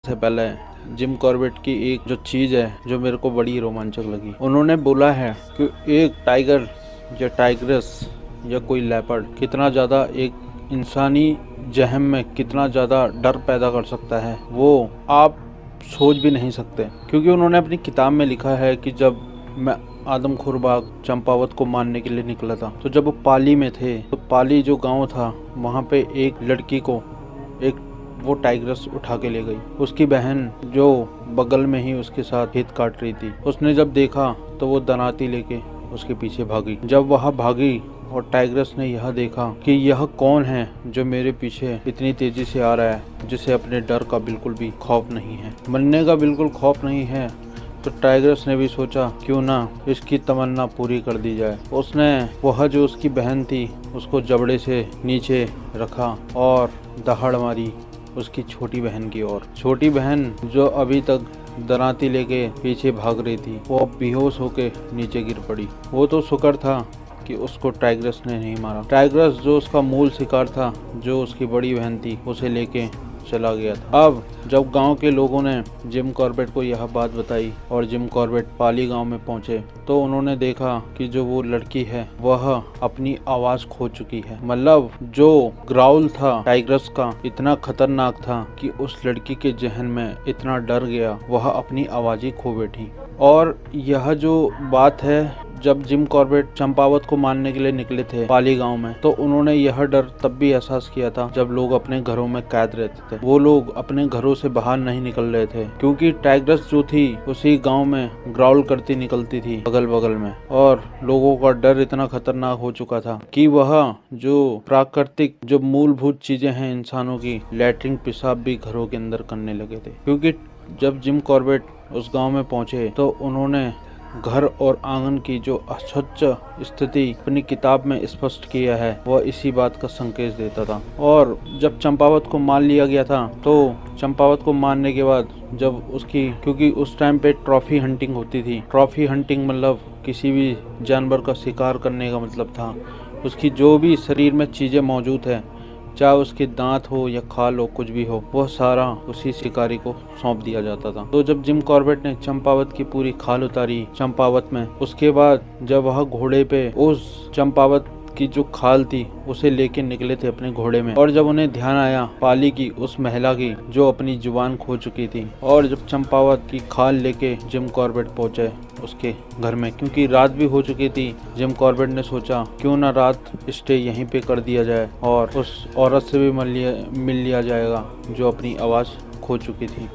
से पहले Jim Corbett की एक जो चीज़ है जो मेरे को बड़ी रोमांचक लगी, उन्होंने बोला है कि एक टाइगर या टाइग्रेस या कोई लेपर्ड कितना ज़्यादा एक इंसानी जहम में कितना ज़्यादा डर पैदा कर सकता है, वो आप सोच भी नहीं सकते। क्योंकि उन्होंने अपनी किताब में लिखा है कि जब मैं आदमखोर बाघ चंपावत को मारने के लिए निकला था, तो जब वो पाली में थे तो पाली जो गांव था वहाँ पे एक लड़की को एक वो टाइग्रेस उठा के ले गई। उसकी बहन जो बगल में ही उसके साथ खेत काट रही थी, उसने जब देखा तो वो दनाती लेके उसके पीछे भागी। जब वह भागी और टाइग्रेस ने यह देखा कि यह कौन है जो मेरे पीछे इतनी तेजी से आ रहा है, जिसे अपने डर का बिल्कुल भी खौफ नहीं है, मरने का बिल्कुल खौफ नहीं है, तो टाइग्रेस ने भी सोचा क्यों ना इसकी तमन्ना पूरी कर दी जाए। उसने वह जो उसकी बहन थी उसको जबड़े से नीचे रखा और दहाड़ मारी उसकी छोटी बहन की ओर। छोटी बहन जो अभी तक दराती लेके पीछे भाग रही थी, वो अब बेहोश होके नीचे गिर पड़ी। वो तो शुक्र था कि उसको टाइग्रेस ने नहीं मारा। टाइग्रेस जो उसका मूल शिकार था, जो उसकी बड़ी बहन थी, उसे लेके चला गया था। अब जब गांव के लोगों ने जिम कॉर्बेट को यह बात बताई और जिम कॉर्बेट पाली गांव में पहुंचे, तो उन्होंने देखा कि जो वो लड़की है वह अपनी आवाज खो चुकी है। मतलब जो ग्राउल था टाइग्रेस का इतना खतरनाक था कि उस लड़की के जहन में इतना डर गया, वह अपनी आवाज ही खो बैठी। और यह जो बात है, जब जिम कॉर्बेट चंपावत को मारने के लिए निकले थे पाली गांव में, तो उन्होंने यह डर तब भी एहसास किया था जब लोग अपने घरों में कैद रहते थे। वो लोग अपने घरों से बाहर नहीं निकल रहे थे, क्योंकि टाइग्रेस जो थी उसी गांव में ग्राउल करती निकलती थी अगल बगल में, और लोगों का डर इतना खतरनाक हो चुका था कि वह जो प्राकृतिक जो मूलभूत चीजें हैं इंसानों की, लैट्रिन पेशाब भी घरों के अंदर करने लगे थे। क्योंकि जब जिम कॉर्बेट उस गांव में पहुंचे तो उन्होंने घर और आंगन की जो अस्वच्छ स्थिति अपनी किताब में स्पष्ट किया है, वह इसी बात का संकेत देता था। और जब चंपावत को मार लिया गया था, तो चंपावत को मारने के बाद जब उसकी, क्योंकि उस टाइम पे ट्रॉफी हंटिंग होती थी, ट्रॉफी हंटिंग मतलब किसी भी जानवर का शिकार करने का मतलब था उसकी जो भी शरीर में चीजें मौजूद है, चाहे उसके दांत हो या खाल हो, कुछ भी हो, वह सारा उसी शिकारी को सौंप दिया जाता था। तो जब जिम कॉर्बेट ने चंपावत की पूरी खाल उतारी चंपावत में, उसके बाद जब वह घोड़े पे उस चंपावत की जो खाल थी उसे लेके निकले थे अपने घोड़े में, और जब उन्हें ध्यान आया पाली की उस महिला की जो अपनी जुबान खो चुकी थी, और जब चंपावत की खाल लेके जिम कॉर्बेट पहुंचे उसके घर में, क्योंकि रात भी हो चुकी थी, जिम कॉर्बेट ने सोचा क्यों ना रात स्टे यहीं पे कर दिया जाए और उस औरत से भी मिल लिया जाएगा जो अपनी आवाज खो चुकी थी।